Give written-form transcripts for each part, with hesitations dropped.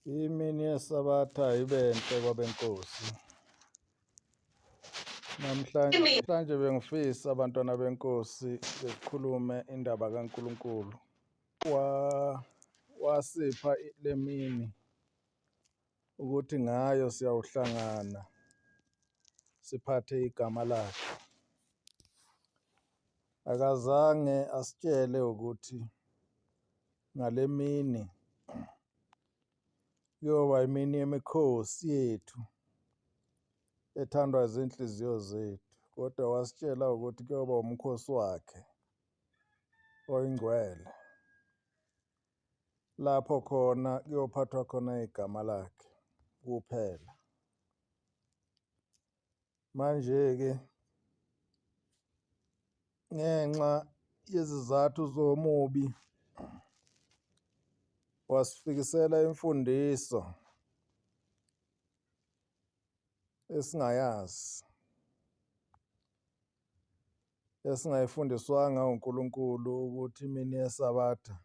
Imini yeSabatha ibenhle kwabenkosi. Namhlanje bengifisa abantwana benkosi bekhulume indaba kaNkulunkulu. Wasipha le mini ukuthi ngayo siyawuhlangana siphathe igama lakhe. Akazange asitshele ukuthi ngale mini kuyoba imini yemikhosi yethu ethandwa izinhliziyo zethu, kodwa wasitshela ukuthi kuyoba umkhosi wakhe oyingcwele, lapho khona kuyophathwa khona igama lakhe kuphela. Manje-ke ngenxa yezizathu zomubi wasifikisela imfundiso esingayazi, esingayifundiswanga uNkulunkulu, ukuthi imini yeSabatha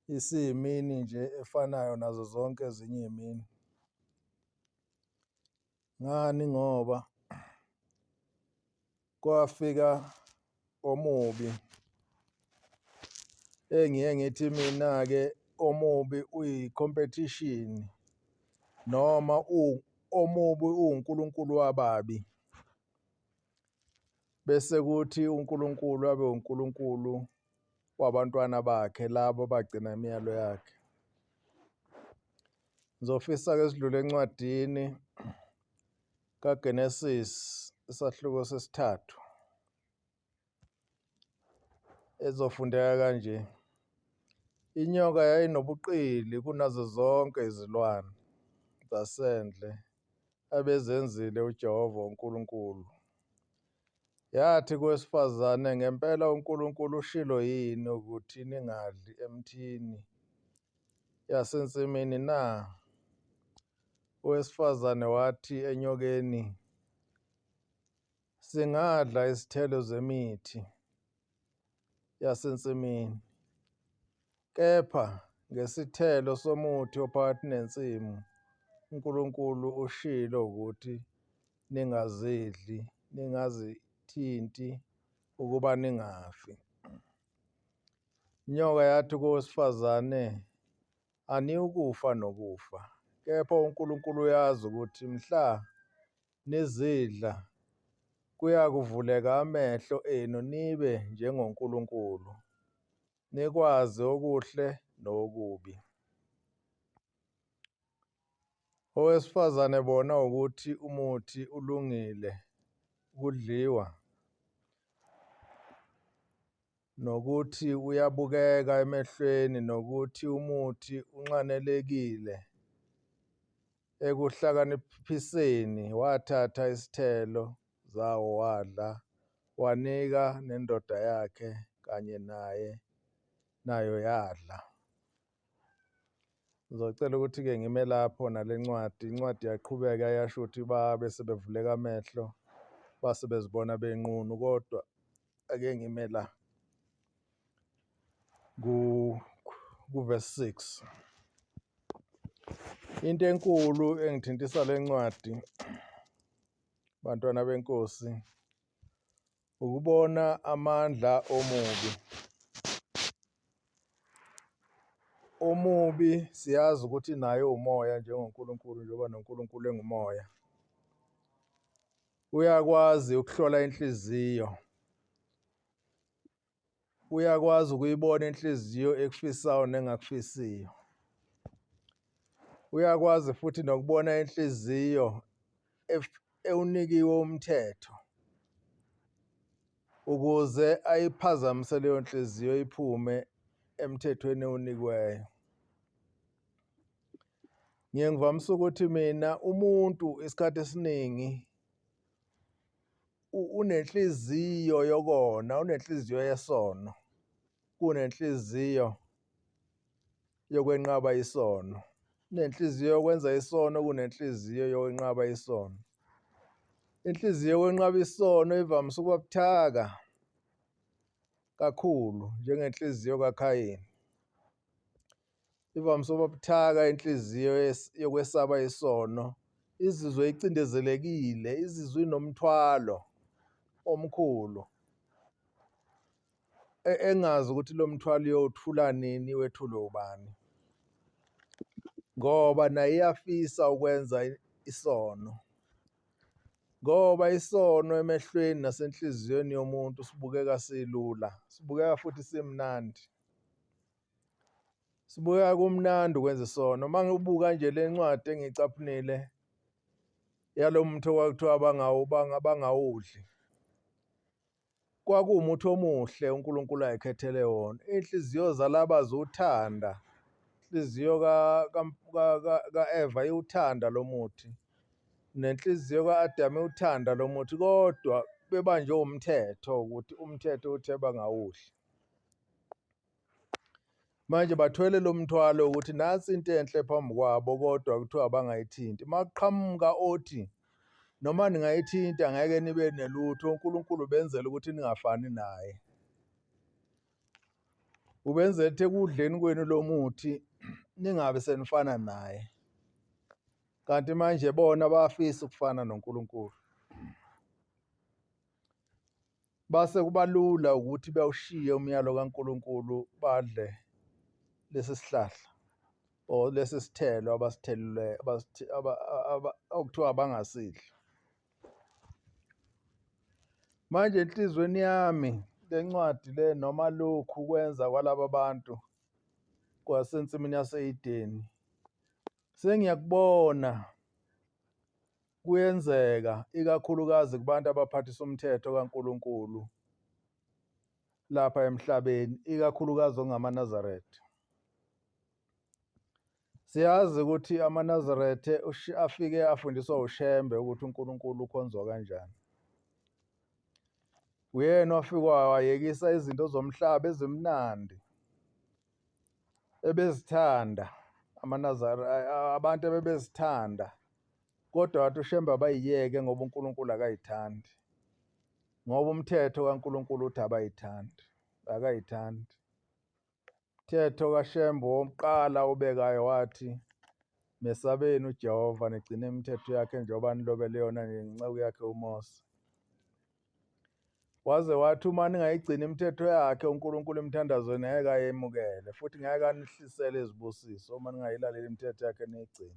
isiyimini nje efanayo nazo zonke ezinye izimini. Ngani? Ngoba kwafika omubi. Engiye ngithi mina-ke omubi uyi-competition, noma omubi uwunkulunkulu wababi, bese kuthi uNkulunkulu abe uNkulunkulu wabantwana bakhe labo bagcina imiyalo yakhe. Ngizofisa-ke sidlule encwadini kaGenesis isahluko 3 ezofundeka kanje. Inyoka yayinobuqili kunazo zonke izilwane zasendle abezenzile uJehova uNkulunkulu. Yathi kowesifazane, ngempela uNkulunkulu ushilo yini ukuthi ningadli emithini yasensimini na? Owesifazane wathi enyokeni, singadla izithelo zemithi yasensimini, kepha ngesithelo somuthi ophakathi nensimu uNkulunkulu ushilo ukuthi ningazidli, ningazithinti, ukuba ningafi. Inyoka yathi kowesifazane, aniyukufa nokufa, kepha uNkulunkulu uyazi ukuthi mhla nizidla kuyakuvuleka amehlo enu nibe njengoNkulunkulu, nikwazi okuhle nokubi. Owesifazane bona ukuthi umuthi ulungile ukudliwa, nokuthi uyabukeka emehlweni, nokuthi umuthi unxanelekile ekuhlakaniphiseni, wathatha isithelo zawo wadla, wanika nendoda yakhe, kanye nayo yadla. Ngizocela ukuthi-ke ngime lapho nale ncwadi. Incwadi yaqhubeka yasho ukuthi babe sebevuleka amehlo, base bezibona benqunu, kodwa ake ngime la ku-verse 6. Into enkulu engithintisa le ncwadi, bantwana benkosi, ukubona amandla omubi. Omubi siyazi ukuthi naye umoya njengoNkulunkulu, njengoba noNkulunkulu engumoya. Uyakwazi ukuhlola inhliziyo. Uyakwazi ukuyibona inhliziyo ekufisayo nengakufisiyo. Uyakwazi futhi nokubona inhliziyo ewunikiwe umthetho, ukuze ayiphazamise leyo nhliziyo iphume emthethweni ewunikweyo. Ngivamise ukuthi mina umuntu isikhathi esiningi unenhliziyo yokona, unenhliziyo yesono, kunenhliziyo yokwenqaba isono. Unenhliziyo yokwenza isono, kunenhliziyo yokwenqaba isono. Inhliziyo yokwenqaba isono ivamise ukuba buthaka kakhulu, njengenhliziyo kaKhayini. ivamise ukuba buthaka inhliziyo yokwesaba isono, izizwe icindezelekile, izizwe inomthwalo omkhulu, engazi ukuthi lo mthwalo uyothula nini, wethulwe ubani, ngoba naye iyafisa ukwenza isono, ngoba isono emehlweni nasenhliziyweni yomuntu sibukeka silula, sibukeka futhi simnandi. Sibukeka kumnandi ukwenza isono. Uma ngibuka nje le ncwadi engiyicaphunile yalo muntu okwakuthiwa bangawudli, kwakuwumuthi omuhle uNkulunkulu ayikhethele wona. Iy'nhliziyo zalaba ziwuthanda, inhliziyo ka-Eva iwuthanda lo muthi, nenhliziyo ka-Adamu iwuthanda lo muthi, kodwa bebanjwe umthetho ukuthi umthetho uthe bangawudli. Manje bathwele lo mthwalo ukuthi nansi into enhle phambi kwabo, kodwa kuthiwa bangayithinti. Maqhamuka othi noma ningayithinta ngeke nibe nelutho, uNkulunkulu benzele ukuthi ningafani naye. Ubenzele ukuthi ekudleni kwenu lo muthi ningabe senifana naye. Kanti manje bona bafisa ukufana noNkulunkulu. Base kuba lula ukuthi bawushiye umyalo kaNkulunkulu badle lesi sihlahla or lesi sithelo abasithelile okuthiwa bangasidli. Manje enhlizweni yami le ncwadi le noma lokhu kwenza kwalaba bantu kwasensimini yase-Edeni sengiyakubona kuyenzeka, ikakhulukazi kubantu abaphathisa umthetho kaNkulunkulu lapha emhlabeni, ikakhulukazi ongamaNazaretha. Siyazi ukuthi amaNazaretha afike afundiswa uShembe ukuthi uNkulunkulu ukhonzwa kanjani. Uyena wafika wayekisa izinto zomhlaba ezimnandi ebezithanda abantu ebebezithanda, kodwa wathi uShembe abayiyeke ngoba uNkulunkulu akayithandi, ngoba umthetho kaNkulunkulu uthi akayithandi. Umthetho kaShembe wokuqala obekayo wathi, mesabeni uJehova nigcine imithetho yakhe njengoba nilobele yona ngenceku yakhe uMose. Waze wathi uma ningayigcini imithetho yakhe uNkulunkulu emthandazweni ngeke ayemukele, futhi ngeke anihlisele izibusiso uma ningayilaleli imithetho yakhe niyigcine.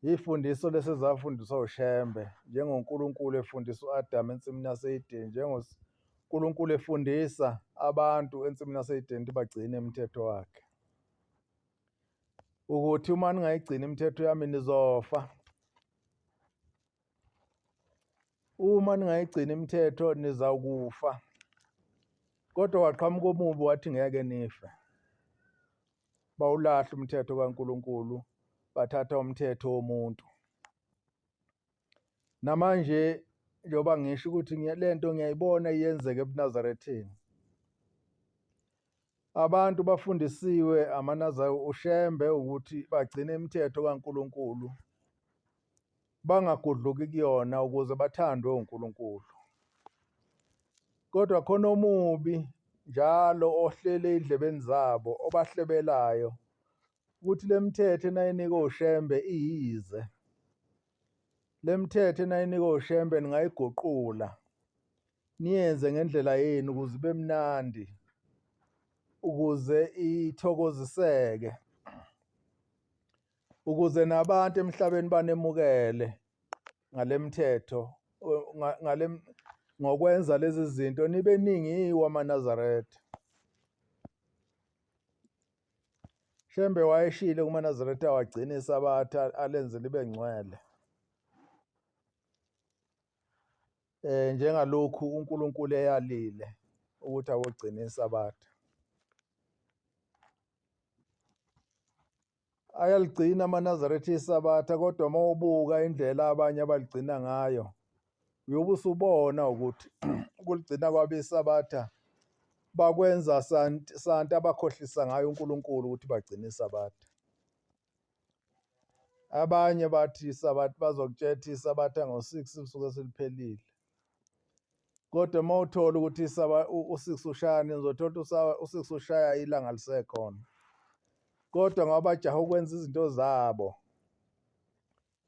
Ifundiso lesezafundiswa uShembe, njengoNkulunkulu efundisa u-Adamu ensimini yase-Edeni, njengoNkulunkulu efundisa abantu ensimini yase-Edeni ukuthi bagcine imithetho wakhe, ukuthi uma ningayigcini imithetho yami nizofa. Uma ningayigcini imithetho nizawukufa. Kodwa kwaqhamuka omubi wathi ngeke nife. Bawulahla umthetho kaNkulunkulu, bathatha umthetho womuntu. Namanje njengoba ngisho ukuthi le nto ngiyayibona iyenzeka ebuNazaretheni. Abantu bafundisiwe uShembe ukuthi bagcine imithetho kaNkulunkulu, bangagudluki kuyona ukuze bathandwe uNkulunkulu. Kodwa khona omubi njalo ohlele ey'ndlebeni zabo, obahlebelayo ukuthi le mithetho enayinikwe uShembe iyize. Le mithetho enayinikwe uShembe ningayiguqula niyenze ngendlela yenu ukuze ibe mnandi, ukuze ithokoziseke, ukuze nabantu emhlabeni banemukele ngale mithetho, ngokwenza lezi zinto nibe ningiwe amaNazaretha. Shembe wayeshilo kumaNazaretha awagcine isabatha alenze libe ngcwele. Njengalokhu uNkulunkulu eyalile ukuthi awugcine isabatha. Ayaligcina amaNazaretha isabatha, kodwa uma ubuka indlela abanye abaligcina ngayo, uyobe usubona ukuthi ukuligcina kwabo isabatha bakwenza santi abakhohlisa ngayo uNkulunkulu ukuthi bagcine isabatha. Abanye bathi bazokutshela isabatha ngo-6 lisuke seliphelile. Kodwa uma uthola ukuthi u-6 ushaya nini, uzothola ukuthi u-6 ushaya ilanga lisekhona. kodwa ngoba bajaha ukwenza izinto zabo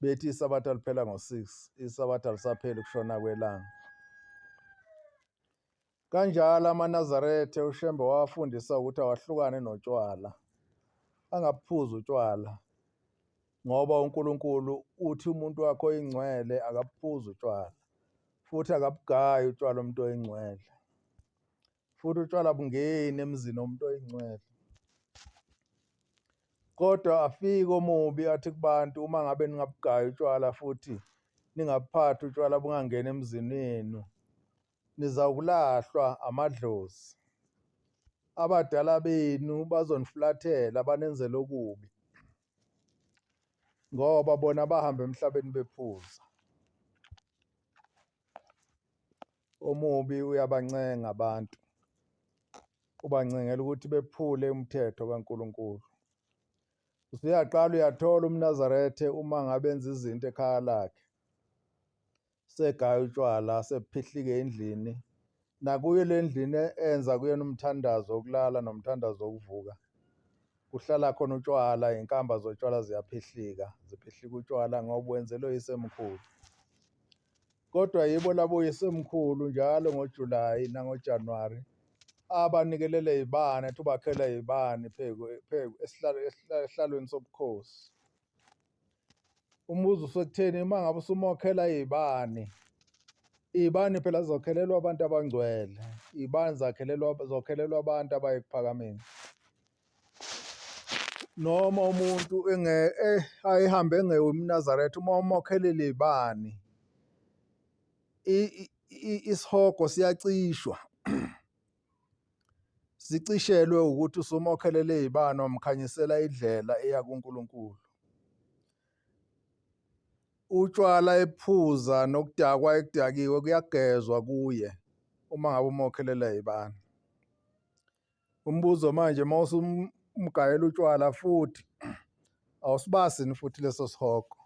bethi isabatha liphela ngo-6, isabatha lisapheli ukushona kwelanga. Kanjalo amaNazaretha uShembe wafundisa ukuthi awahlukane notshwala, angabuphuzi utshwala, ngoba uNkulunkulu uthi umuntu wakho oyingcwele akabuphuzi utshwala, futhi akabugayi utshwala umuntu oyingcwele, futhi utshwala bungeni emzini womuntu oyingcwele. Kodwa afike omubi athi kubantu, uma ngabe ningabugayi utshwala futhi ningabuphathi utshwala bungangeni emzini wenu, nizawulahlwa amadlozi. Abadala benu bazoniflathela banenzele okubi, ngoba bona bahamba emhlabeni bephuza. Omubi uyabancenga abantu, ubancengela ukuthi bephule umthetho kaNkulunkulu. Usuyaqala uyathola umNazaretha uma ngabe enza izinto ekhaya lakhe, segaya utshwala, sephihlike endlini, nakuyo le ndlini enza kuyena umthandazo wokulala nomthandazo wokuvuka, kuhlala khona utshwala, inkamba zotshwala ziyaphihlika, ziphihlika utshwala ngoba wenzelwe uyisemkhulu. Kodwa yibo labo uyisemkhulu njalo ngoJulayi nangoJanuwari abanikelela izibane, ethi ubakhela izibane esihlalweni sobukhosi. Umbuzo usekutheni, uma ngabe usumokhela izibane, izibane phela zokhelelwa abantu abangcwele, izibane zokhelelwa abantu abaye kuphakameni. Noma umuntu ayihambe engewumNazaretha, uma umokhelela izibane isihogo siyacishwa, sicishelwe ukuthi usumokhelele izibane wamkhanyisela indlela eya kuNkulunkulu. Utshwala ephuza nokudakwa ekudakiwe kuyagezwa kuye uma ngabe umokhelela izibane. Umbuzo manje, uma usumgayela utshwala futhi awusibasini futhi leso sihogo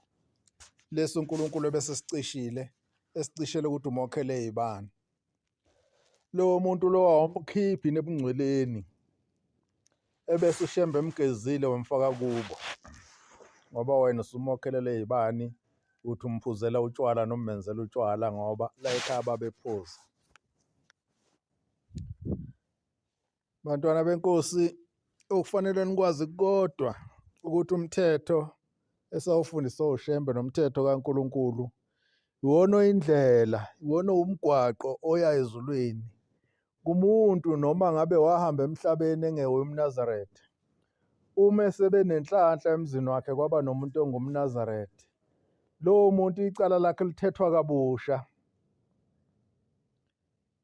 leso uNkulunkulu bese sicishile, esicishele ukuthi umokhele izibane. Lowo muntu lo awumkhiphi nebungcweleni, ebese uShembe emgezile wamfaka kubo, ngoba wena usumokhelele izibane uthi umphuzela utshwala noma umenzela utshwala, ngoba la ekhaya babephuza. Bantwana benkosi, okufanele nikwazi kodwa ukuthi umthetho esawufundiswa uShembe nomthetho kaNkulunkulu iwona oyindlela, iwona umgwaqo oya ezulwini kumuntu noma ngabe wahamba emhlabeni engewumNazaretha. Uma sebenenhlanhla emzini wakhe kwaba nomuntu ongumNazaretha, lowo muntu icala lakhe lithethwa kabusha.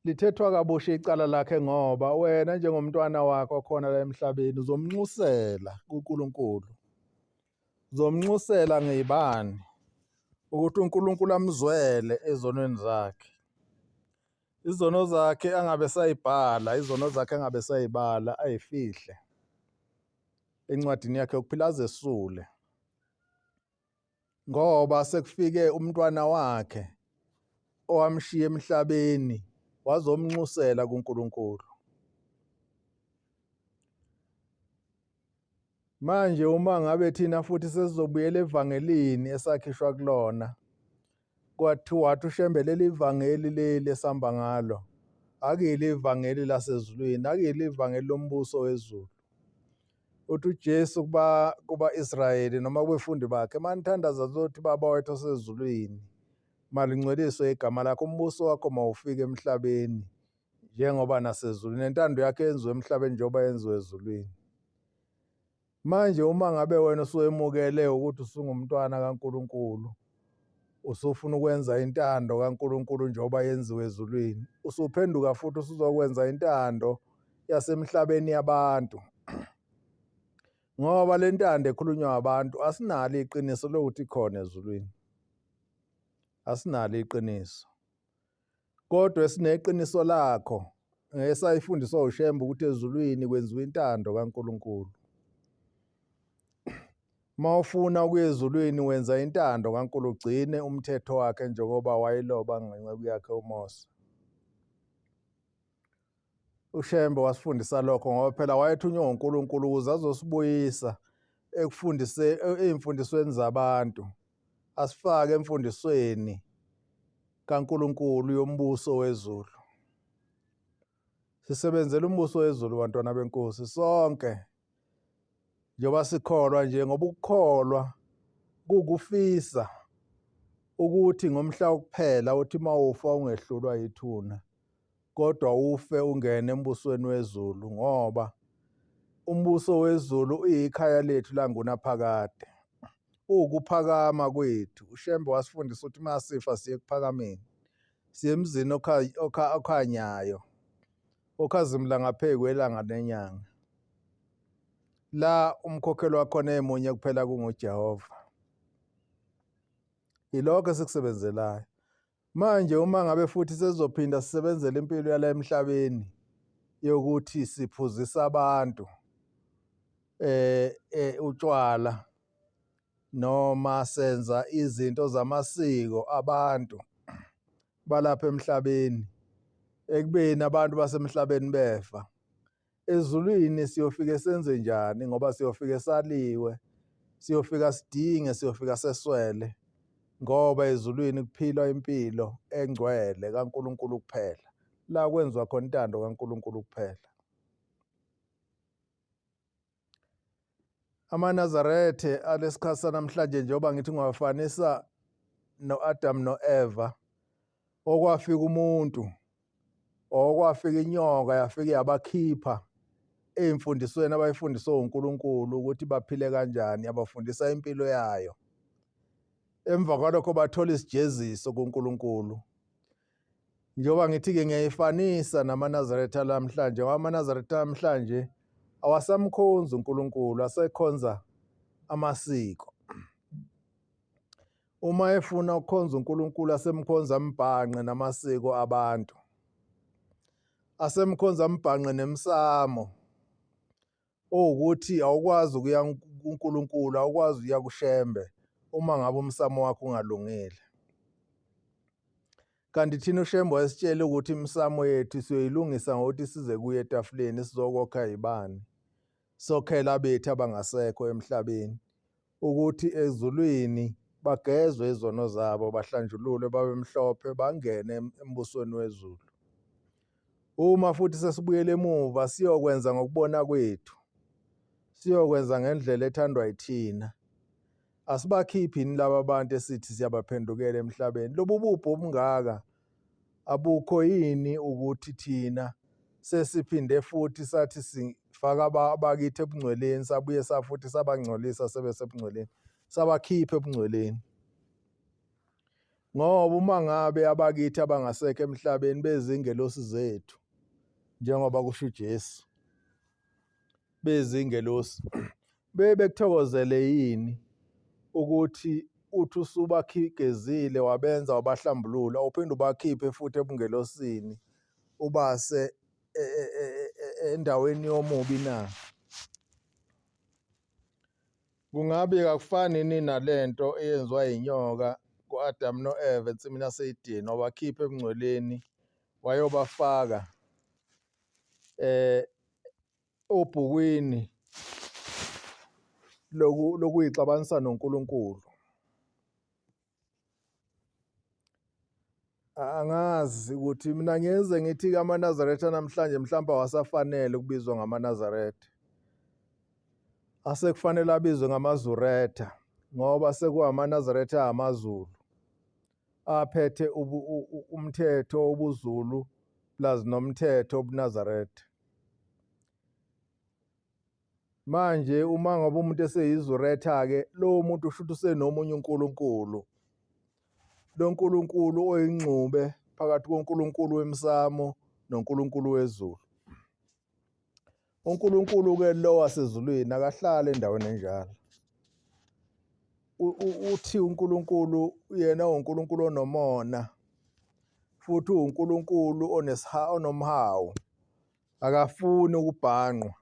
Lithethwa kabusha icala lakhe, ngoba wena njengomntwana wakhe okhona la emhlabeni uzomnxusela kuNkulunkulu, uzomnxusela ngezibane ukuthi uNkulunkulu amzwele ezonweni zakhe. Izono zakhe angabe sayibhala, izono zakhe angabe sayibala, ayifihle encwadini yakhe yokuphila azesule, ngoba sekufike umntwana wakhe owamshiya emhlabeni wazomnxusela kuNkulunkulu. Manje uma ngabe thina futhi sesizobuyela evangelini esakhishwa kulona, kwathiwa wathi uShembe leli ivangeli leli esihamba ngalo akuyilo ivangeli lasezulwini, akuyilo ivangeli lombuso wezulu. Uthi uJesu kuba-Israyeli noma kubafundi bakhe, manithandaza zothi Baba wethu osezulwini, malingcweliswe igama lakho, umbuso wakho mawufike emhlabeni njengoba nasezulwini, nentando yakhe yenziwe emhlabeni njengoba yenziwe ezulwini. Manje uma ngabe wena usuyemukele ukuthi usungumntwana kaNkulunkulu, usufuna ukwenza intando kaNkulunkulu njengoba yenziwe ezulwini, usuphenduka futhi usuzokwenza intando yasemhlabeni yabantu. Ngoba le ntando ekhulunywa abantu asinalo iqiniso lokuthi ikhona ezulwini, asinalo iqiniso. Kodwa esineqiniso lakho ngesayifundiswa uShembe ukuthi ezulwini kwenziwa intando kaNkulunkulu. Uma ufuna ukuya ezulwini wenza intando kaNkulunkulu, ugcine umthetho wakhe njengoba wayiloba ngenceku yakhe uMose. uShembe wasifundisa lokho ngoba phela wayethunywe uNkulunkulu ukuze azosibuyisa ey'mfundisweni zabantu, asifake emfundisweni kaNkulunkulu yombuso wezulu. Sisebenzele umbuso wezulu, bantwana benkosi, sonke njengoba sikholwa nje, ngoba ukukholwa kukufisa ukuthi ngomhla wokuphela uthi mawufa ungehlulwa yithuna, kodwa ufe ungene embusweni wezulu, ngoba umbuso wezulu uyikhaya lethu langunaphakade, ukuphakama kwethu. uShembe wasifundisa ukuthi masifa siye kuphakameni, siye emzini okhanyayo, okhazimula ngaphezu kwelanga nenyanga, la umkhokheli wakhona emunye kuphela kunguJehova. Yilokho esikusebenzelayo manje. Uma ngabe futhi sezophinda sisebenzele impilo yala emhlabeni yokuthi siphuzisa abantu utshwala noma senza izinto zamasiko abantu balapha emhlabeni, ekubeni abantu basemhlabeni befa, ezulwini siyofike senze njani? Ngoba siyofike saliwe, siyofika sidinge, siyofika seswele, ngoba ezulwini kuphilwa impilo engcwele kaNkulunkulu kuphela, la kwenziwa khona intando kaNkulunkulu kuphela. AmaNazarethe alesikhathi sanamhlanje, njengoba ngithi ngiwafanisa no-Adam no-Eva, okwafika umuntu, okwafika inyoka yafika yabakhipha ey'mfundisweni abayifundiswe uNkulunkulu ukuthi baphile kanjani, yabafundisa impilo yayo. Emva kwalokho bathola isijeziso kuNkulunkulu. Njengoba ngithi-ke ngiyayifanisa namaNazaretha alamhlanje, ngoba amaNazaretha alamhlanje awasamkhonzi uNkulunkulu, asekhonza amasiko. Uma efuna ukukhonza uNkulunkulu asemkhonza mbhanqe namasiko abantu, asemkhonza mbhanqe nemsamo, ukuthi awukwazi ukuya kuNkulunkulu, awukwazi ukuya kuShembe uma ngabe umsamo wakho ungalungile. Kanti thina uShembe wayesitshela ukuthi imsamo yethu siyoyilungisa ngokuthi size kuye etafuleni sizokokha yibani, sokhela bethu abangasekho emhlabeni, ukuthi ezulwini bagezwe izono zabo, bahlanjululwe, babe mhlophe, bangene embusweni wezulu. Uma futhi sesibuyele emuva siyokwenza ngokubona kwethu, siyokwenza ngendlela ethandwa yithina, asibakhiphi yini laba bantu esithi siyabaphendukela emhlabeni? Lobu bubho obungaka abukho yini ukuthi thina sesiphinde futhi sathi sifaka abakithi ebungcweleni, sabuye futhi sabangcolisa sebesebungcweleni, sabakhipha ebungcweleni? Ngoba uma ngabe abakithi abangasekho emhlabeni bezingelosi zethu, njengoba kusho uJesu, bezingelosi, bekuthokozele yini ukuthi uthi usubakhigezile, wabenza, wabahlambulula, uphinde ubakhiphe futhi ebungelosini, ubase endaweni yomubi na? Kungabe akufani yini nalento eyenziwa inyoka ku-Adam no-Eva ensimini yaseDeni, wabakhipha ebungcweleni wayobafaka obhukwini lokuyixabanisa noNkulunkulu. Angazi ukuthi mina ngiyenze ngithi amaNazaretha namhlanje mhlawumbe awasafanele ukubizwa ngamaNazaretha, asekufanele abizwe ngamaZuretha, ngoba sekuwamaNazaretha amaZulu aphethe umthetho wobuZulu plus nomthetho wobuNazaretha. Manje uma ngabe umuntu eseyiZuretha-ke, lowo muntu ushuthi usenomunye uNkulunkulu, lo nkulunkulu oyingxube phakathi koNkulunkulu wemsamo noNkulunkulu wezulu. uNkulunkulu-ke lo wasezulwini akahlali endaweni enjalo. Uthi uNkulunkulu yena uNkulunkulu onomona, futhi uNkulunkulu onomhawu, akafuni ukubhanqwa.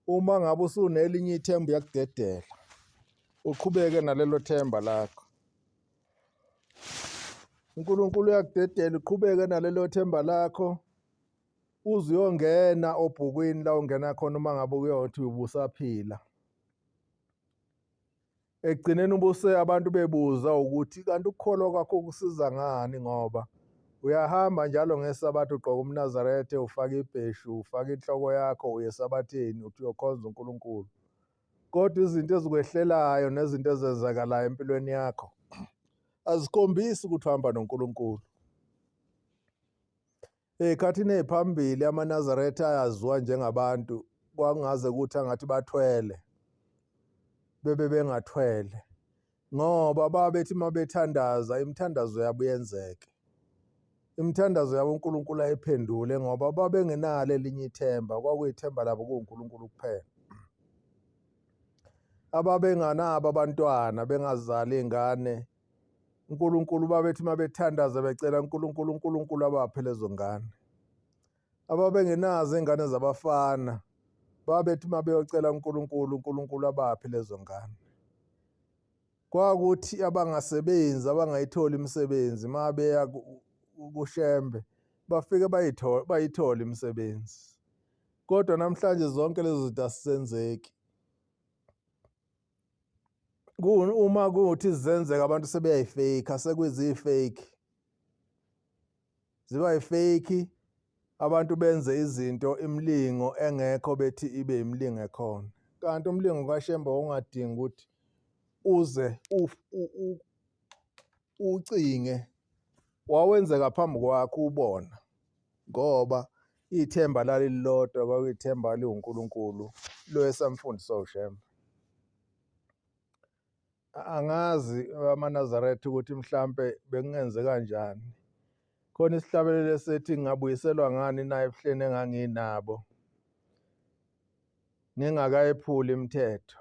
Uma ngabe usunelinye ithemba uyakudedela, uqhubeke nalelo themba lakho. uNkulunkulu uyakudedela, uqhubeke nalelo themba lakho, uzuyongena obhukwini la ungena khona uma ngabe kuyothi ubusaphila. Ekugcineni ubuse abantu bebuza ukuthi kanti ukukholwa kwakho kusiza ngani, ngoba uyahamba njalo ngesabatha ugqoka umNazaretha, ufaka ibheshu, ufaka inhloko yakho, uye esabatheni uthi uyokhonza uNkulunkulu. Kodwa izinto ezikwehlelayo nezinto ezenzakalayo empilweni yakho azikhombisi ukuthi uhamba noNkulunkulu. Ey'khathini ey'phambili amaNazaretha ayaziwa njengabantu kwakungaze kuthi angathi bathwele bebe bengathwele, ngoba babethi uma bethandaza imithandazo yabo iyenzeke. Imithandazo yabo uNkulunkulu ayiphendule ngoba babengenalo elinye ithemba, kwakuyithemba labo kuwuNkulunkulu kuphela. Ababenganabo abantwana bengazali iy'ngane, uNkulunkulu babethi uma bethandaza becela uNkulunkulu, uNkulunkulu abaphe lezo ngane. Ababengenazo iy'ngane zabafana babethi uma beyocela uNkulunkulu, uNkulunkulu abaphe lezo ngane. Kwakuthi abangasebenzi, abangayitholi imisebenzi, uma beya kuShembe bafike bayithole imisebenzi. Kodwa namhlanje zonke lezo zinto asisenzeki. Uma kuthi zenzeka abantu sebeyayifeyikha, sekuyizifeyikhi. Ziba yifeyikhi, abantu benze izinto imilingo engekho bethi ibe imilingo ekhona. Kanti umlingo kaShembe ungadingi ukuthi uze ucinge, wawenzeka phambi kwakho ubona, ngoba ithemba lalilodwa kwakuyithemba liwuNkulunkulu lo esamfundisa uShembe. Angazi amaNazaretha ukuthi mhlampe bekungenze kanjani. Khona isihlabelelo esethi ngingabuyiselwa ngani na ebuhleni enganginabo ngingakayephuli imithetho.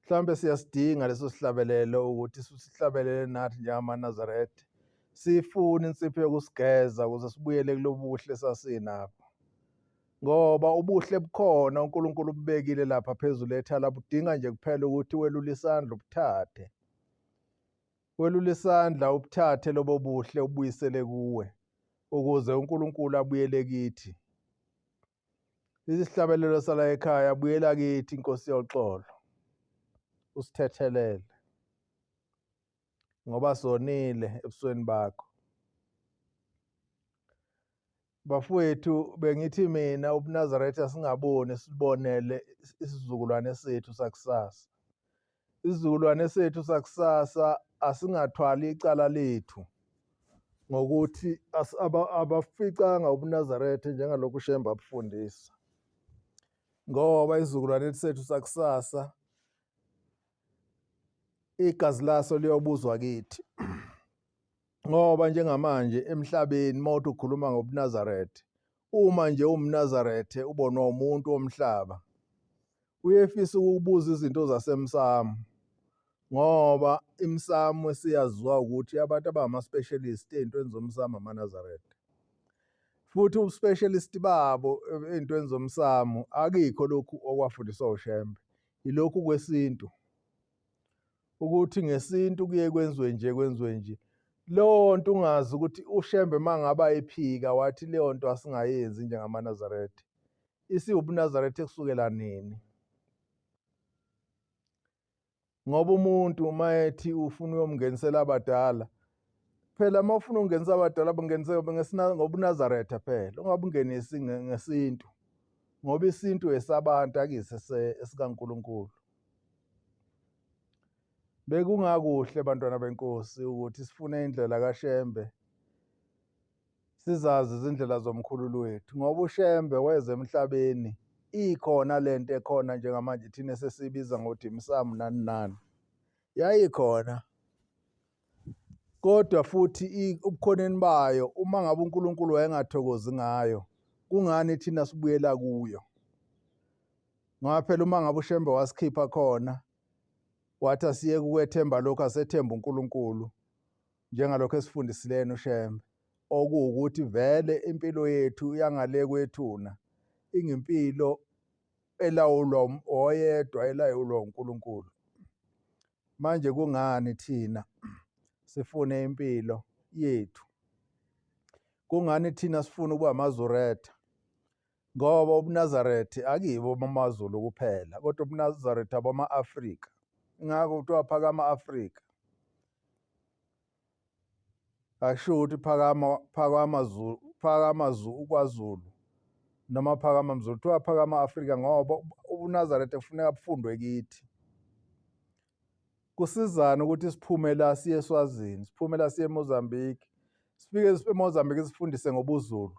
Mhlambe siyasidinga leso sihlabelelo ukuthi sihlabelele nathi njengamaNazaretha, sifune insipho yokusigeza ukuze sibuyele kulobu buhle esasinabo. Ngoba ubuhle bukhona uNkulunkulu ububekile lapha phezulu ethala, budinga nje kuphela ukuthi welule isandla ubuthathe. Welule isandla ubuthathe lobo buhle ubuyisele kuwe ukuze uNkulunkulu abuyele kithi. Isihlabelelo sala ekhaya, buyela kithi Nkosi yoxolo, usithethelele ngoba sonile ebusweni bakho. Bafowethu, bengithi mina ubuNazaretha singaboni sibonele isizukulwane sethu sakusasa. Isizukulwane sethu sakusasa asingathwali icala lethu ngokuthi abaficanga ubuNazaretha njengalokhu uShembe abufundisa, ngoba isizukulwane sethu sakusasa igazi laso liyobuzwa kithi. Ngoba njengamanje emhlabeni mawuthi ukhuluma ngobuNazaretha, uma nje uwumNazaretha ubonwa umuntu womhlaba, uyefisa ukubuza izinto zasemsamo, ngoba imsamo siyaziwa ukuthi abantu abama-specialist ey'ntweni zomsamo amaNazaretha. Futhi ubu-specialist babo ey'ntweni zomsamo akikho lokhu okwafundiswa uShembe, ilokhu kwesintu, ukuthi ngesintu kuye kwenziwe nje kwenziwe nje. Leyo nto ungazi ukuthi uShembe mangaba ephika wathi leyo nto asingayenzi njengamaNazaretha, isiwubuNazaretha kusukela nini? Ngoba umuntu uma ethi ufuna uyomngenisela abadala, phela uma ufuna ukungenisa abadala bungenise ngobuNazaretha phela, ungabungenisi ngesintu, ngoba isintu esabantu akuyisi esikaNkulunkulu. Bekungakuhle bantwana benkosi ukuthi sifune indlela kaShembe, sizazi izindlela zomkhululi wethu, ngoba uShembe weza emhlabeni ikhona lento ekhona njengamanje thina sesibiza ngokuthi imsamo nani nani, yayikhona. Kodwa futhi ubukhoneni bayo, uma ngabe uNkulunkulu wayengathokozi ngayo, kungani thina sibuyela kuyo? Ngoba phela uma ngabe uShembe wasikhipha khona, wathi asiye kukwethemba lokhu, asethemba uNkulunkulu njengalokhu esifundisile uShembe, okuwukuthi vele impilo yethu yangale kwethuna ingempilo elawulwa oyedwa, elawulwa uNkulunkulu. Manje kungani thina sifune impilo yethu Kungani thina sifuna ukuba amaZuretha? Ngoba ubuNazaretha akibo amaZulu kuphela, kodwa ubuNazaretha abama-Afrika. Ingakho kuthiwa phakama Afrika. Akusho ukuthi phakama kwaZulu noma phakama mZulu, kuthiwa phakama Afrika ngoba ubuNazaretha kufuneka bufundwe kithi. Kusizana ukuthi siphume la siye eSwazini, siphume la siye eMozambique, sifike eMozambique sifundise ngobuZulu.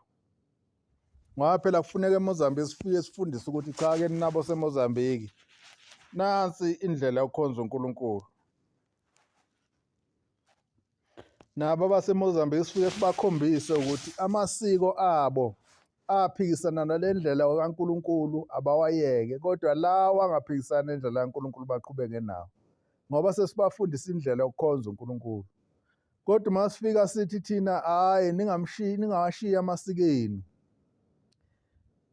Ngoba phela kufuneka eMozambique sifike sifundise ukuthi cha-ke nabo seMozambique nansi indlela yokukhonza uNkulunkulu. Nabo abaseMozambique sifike sibakhombise ukuthi amasiko abo aphikisana nale ndlela kaNkulunkulu abawayeke, kodwa lawa angaphikisana nendlela kaNkulunkulu baqhubeke nawo. Ngoba sesibafundisa indlela yokukhonza uNkulunkulu. Kodwa uma sifika sithi thina hhayi ningawashiyi amasiko enu,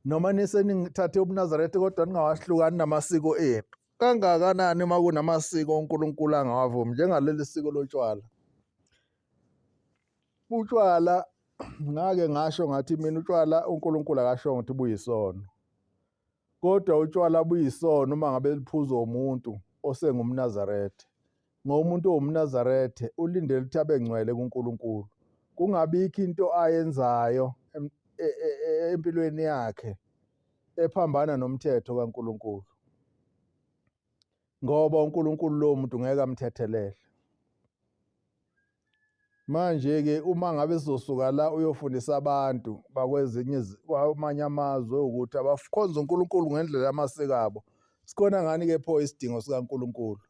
noma nisenithathe ubuNazaretha kodwa ningawahlukani namasiko enu. Kangakanani uma kunamasiko uNkulunkulu angawavumi, njengaleli siko lotshwala. Utshwala ngake ngasho ngathi mina utshwala uNkulunkulu akasho ukuthi buyisono, kodwa utshwala buyisono uma ngabe liphuzwa umuntu osengumNazaretha. Ngoba umuntu owumNazaretha ulindele ukuthi abe ngcwele kuNkulunkulu, kungabikho into ayenzayo empilweni yakhe ephambana nomthetho kaNkulunkulu, ngoba uNkulunkulu lowo muntu ngeke amthethelele. Manje-ke uma ngabe sizosuka la uyofundisa abantu kwamanye amazwe ukuthi abakhonze uNkulunkulu ngendlela yamasiko abo, sikhona ngani-ke pho isidingo sikaNkulunkulu?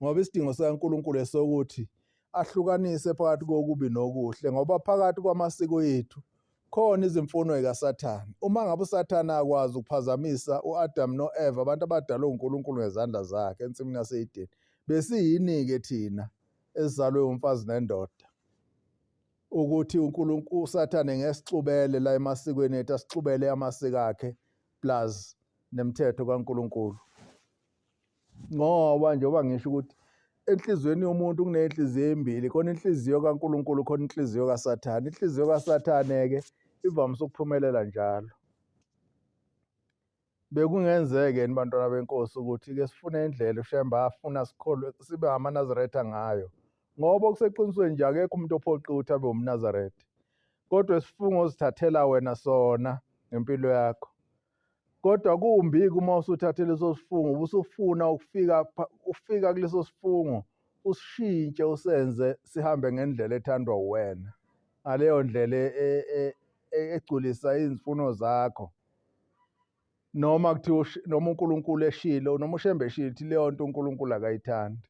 Ngoba isidingo sikaNkulunkulu esokuthi ahlukanise phakathi kokubi nokuhle, ngoba phakathi kwamasiko ethu khona izimfuno zikaSathane. Uma ngabe uSathane akwazi ukuphazamisa u-Adam no-Eva, abantu abadalwe uNkulunkulu ngezandla zakhe ensimini yase-Edeni, besiyini-ke thina esizalwe umfazi nendoda ukuthi uSathane ngesixubele la emasikweni ethu, asixubele amasiko akhe plus nemithetho kaNkulunkulu. Ngoba njengoba ngisho ukuthi enhliziyweni yomuntu kuney'nhliziyo ey'mbili, khona inhliziyo kaNkulunkulu, khona inhliziyo kaSathane. Inhliziyo kaSathane-ke ivamise ukuphumelela njalo. Bekungenzeke yini bantwana benkosi ukuthi-ke sifune indlela uShemba afuna sikholwe sibe amaNazaretha ngayo, ngoba okuseqinisweni nje akekho umuntu ophoqiwe ukuthi abe umNazaretha, kodwa isifungo ozithathela wena sona ngempilo yakho. Kodwa kumbi-ke uma usuthathe leso sifungo ubusufuna ufika kuleso sifungo usishintshe usenze sihambe ngendlela ethandwa uwena, ngaleyo ndlela egculisa izifuno zakho. Noma kuthiwa noma uNkulunkulu eshilo, noma uShembe eshilo ukuthi leyo nto uNkulunkulu akayithandi.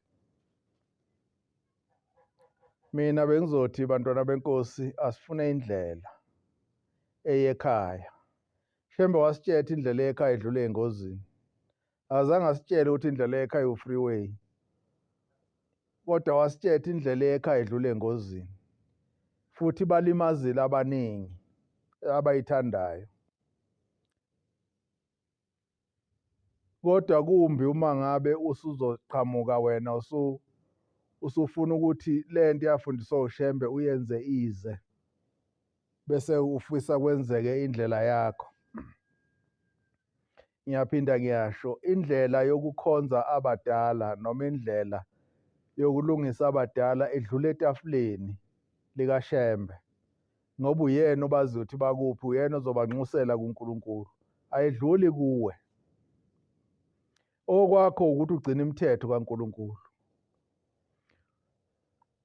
Mina bengizothi bantwana benkosi asifune indlela eyekhaya. Shembe wasitshela indlela ekhaya idlula ey'ngozini. Azange asitshele ukuthi indlela ekhaya u-freeway, kodwa wasitshela indlela ekhaya idlula ey'ngozini, futhi balimazile abaningi abayithandayo. Kodwa kumbi uma ngabe usuzoqhamuka wena usufuna ukuthi le nto yafundiswa uShembe uyenze ize, bese ufisa kwenzeke indlela yakho. Ngiyaphinda ngiyasho, indlela yokukhonza abadala noma indlela yokulungisa abadala edlula etafuleni likaShembe, ngoba uyena obazi ukuthi bakuphi, uyena ozobanxusela kuNkulunkulu, ayidluli kuwe. Okwakho ukuthi ugcine imithetho kaNkulunkulu.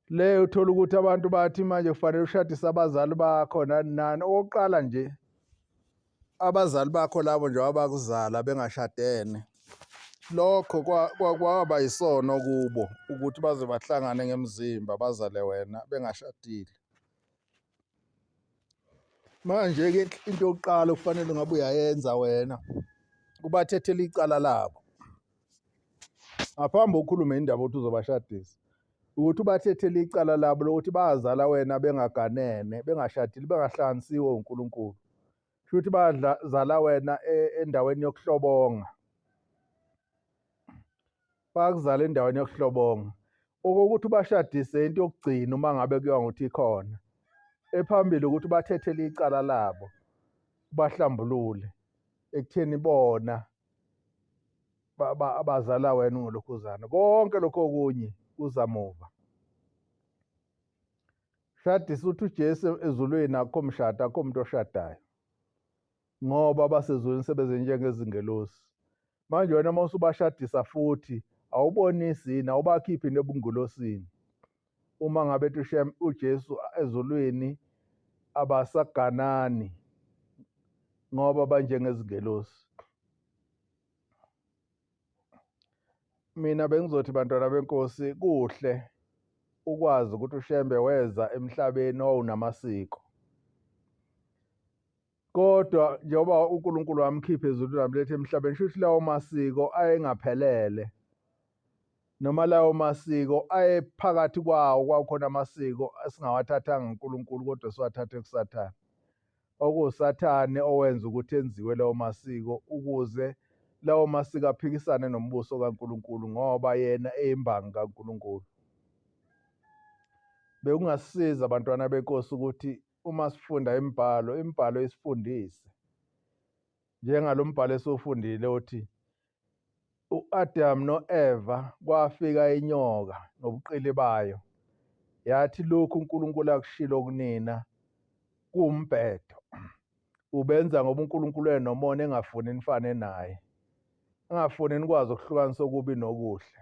Le uthola ukuthi abantu bathi manje kufanele ushadise abazali bakho nani nani. Okokuqala nje, abazali bakho labo nje abakuzala bengashadene, lokho kwaba yisono kubo ukuthi baze bahlangane ngemzimba bazale wena bengashadile. Manje-ke into yokuqala okufanele ngabe uyayenza wena, kubathethela icala labo ngaphambi kokukhuluma indaba ukuthi uzobashadisa, ukuthi ubathethele icala labo lokuthi bazala wena bengaganene, bengashadile, bengahlanganisiwe uNkulunkulu. Futhi bazala wena endaweni yokuhlobonga, bakuzala endaweni yokuhlobonga. Okokuthi ubashadise into yokugcina uma ngabe kuyiwa ngokuthi ikhona, ephambili ukuthi bathethele icala labo bahlambulule ekutheni bona abazala wena ungolokhuzana. Konke lokho okunye kuzamuva. Shadisa uthi uJesu ezulwini akukho mshado, akukho umuntu oshadayo ngoba abasezulwini sebeze njengezingelosi. Manje wena uma usubashadisa futhi awubonisi yini, awubakhiphi nebungulosini. Uma ngabe uJesu ezulwini abasaganani ngoba banjengezingelosi. Mina bengizothi bantwana benkosi, kuhle ukwazi ukuthi uShembe weza emhlabeni owunamasiko, kodwa njengoba uNkulunkulu wamkhipha ezulwini wamletha emhlabeni, shuthi lawo masiko ayengaphelele, noma lawo masiko ayephakathi kwawo kwakhona amasiko esingawathathanga uNkulunkulu kodwa siwathathe kuSathane. OkuwuSathane owenza ukuthi enziwe lawo masiko ukuze lawo masiko aphikisane nombuso kaNkulunkulu ngoba yena eyimbangi kaNkulunkulu. Bekungasiza abantwana benkosi ukuthi uma sifunda imibhalo isifundise. Njengalo mbhalo esiwufundile uthi u-Adam no-Eva kwafika inyoka nobuqili bayo, yathi lokhu uNkulunkulu akushilo kunina kuwumbhedo. Ubenza ngoba uNkulunkulu enomona engafuni nifane naye, engafuni nikwazi ukuhlukanisa okubi nokuhle.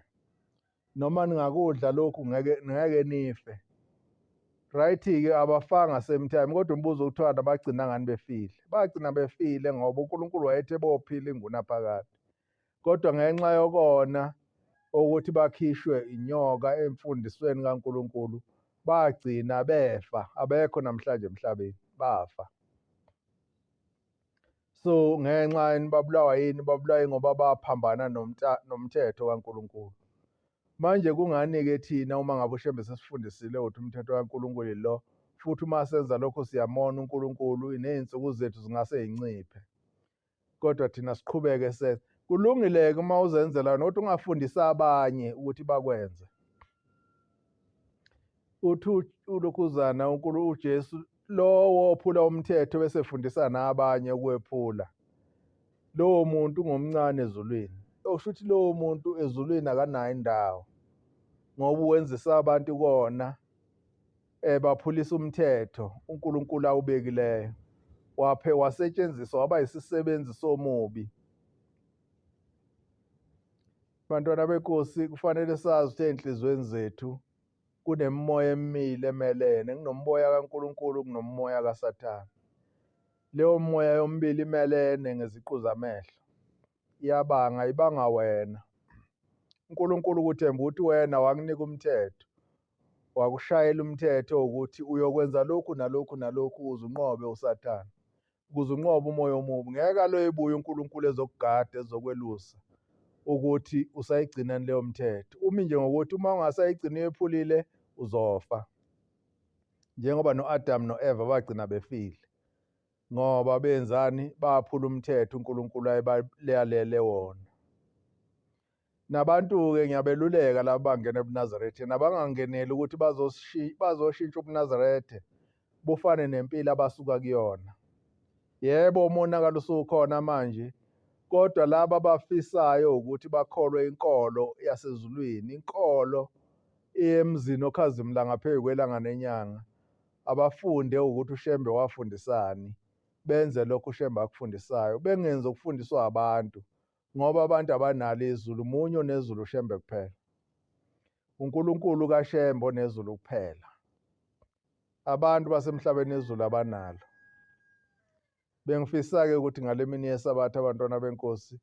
Noma ningakudla lokhu ngeke nife. Right-ke abafanga same time, kodwa umbuzo kuthiwa bagcina ngani befile. Bagcina befile ngoba uNkulunkulu wayethe bophila ingunaphakade, kodwa ngenxa yokona ukuthi bakhishwe inyoka emfundisweni kaNkulunkulu bagcina befa, abekho namhlanje emhlabeni, bafa. So ngenxa yini babulawa yini? Babulawa ngoba baphambana nomthetho kaNkulunkulu. Manje kungani-ke thina uma ngabe uShembe sesifundisile ukuthi umthetho kaNkulunkulu lo, futhi uma senza lokho siyamona uNkulunkulu, ney'nsuku zethu zingase yinciphe, kodwa thina siqhubeke senze. Kulungile-ke uma uzenzela nokuthi ungafundisi abanye ukuthi bakwenze. Uthi ulokhuzana uJesu lowo ophula umthetho bese efundisa nabanye ukwephula, lowo muntu ungomncane ezulwini. Okusho ukuthi lowo muntu ezulwini akanayo indawo ngoba uwenzisa abantu kona baphulisa umthetho uNkulunkulu awubekileyo. Wasetshenziswa waba yisisebenzi somubi. Bantwana benkosi, kufanele sazi ukuthi ey'nhliziyweni zethu kunemimoya emile emelene, kunomoya kaNkulunkulu, kunomoya kaSathane. Leyo moya yomibili imelene ngeziqu zamehlo, iyabanga, ibanga wena. uNkulunkulu kuthemba ukuthi wena wakunika umthetho, wakushayela umthetho ukuthi uyokwenza lokhu nalokhu nalokhu ukuze unqobe uSathane, ukuze unqobe umoya omubi. Ngeke aloyibuye uNkulunkulu ezokugada, ezokwelusa ukuthi usayigcina leyo mthetho. Umi nje ngokuthi uma ungasayigcina uyephulile uzofa, njengoba no-Adam no-Eva bagcina befile ngoba benzani? Baphula umthetho uNkulunkulu ayebaleyalele wona. Nabantu-ke ngiyabeluleka laba bangena ebuNazarethe, nabangangeneli ukuthi bazoshintsha ubuNazarethe bufane nempilo abasuka kuyona. Yebo, umonakalo usukhona manje, kodwa laba abafisayo ukuthi bakholwe inkolo yasezulwini, inkolo emzini okhazimula ngaphezu kwelanga nenyanga, abafunde ukuthi uShembe wafundisani, benze lokhu uShembe akufundisayo, bengenzi okufundiswa abantu ngoba abantu abanalo izulu. Munye onezulu uShembe kuphela, uNkulunkulu kaShembe onezulu kuphela. Abantu basemhlabeni izulu abanalo. Bengifisa-ke ukuthi ngale mini yeSabatha, abantwana benkosi,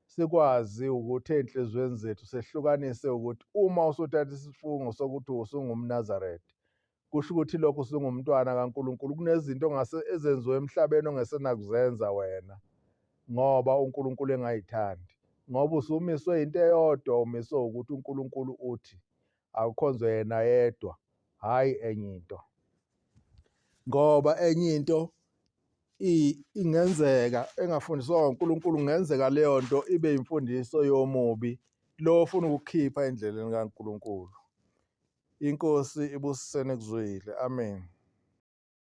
sikwazi ukuthi ey'nhliziyweni zethu sehlukanise ukuthi uma usuthatha isifungo sokuthi usungumNazaretha, kusho ukuthi lokhu usungumntwana kaNkulunkulu. Kunezinto ezenziwe emhlabeni ongasenakuzenza wena ngoba uNkulunkulu engayithandi, ngoba usumiswe into eyodwa, umiswe ukuthi uNkulunkulu uthi akukhonzwe yena yedwa, hhayi enye into. Ngoba enye into ingenzeka engafundiswa uNkulunkulu, kungenzeka leyo nto ibe imfundiso yomubi lo ofuna ukukhipha endleleni kaNkulunkulu. Inkosi ibusisene kuzwile. Amen.